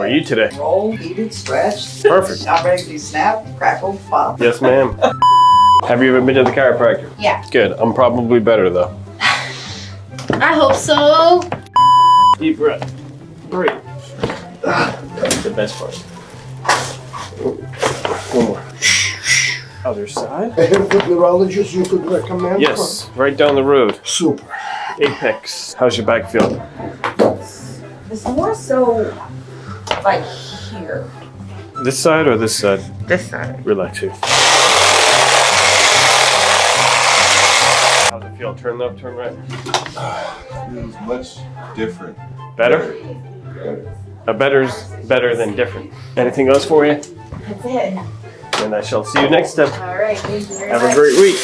How are you today? Roll, heated, stretched. Perfect. I'm ready to snap, crackle, pop. Yes, ma'am. Have you ever been to the chiropractor? Yeah. Good. I'm probably better though. I hope so. Deep breath. Breathe. That's the best part. One more. Other side. A hip neurologist you could recommend? Yes, right down the road. Super. Apex. How's your back feel? It's more so like here. This side or this side? This side. Relax here. How's it feel? Turn left, turn right. Feels much different. Better? A better's better than different. Anything else for you? That's it. And I shall see you next time. All right. Thank you very Have much. a great week.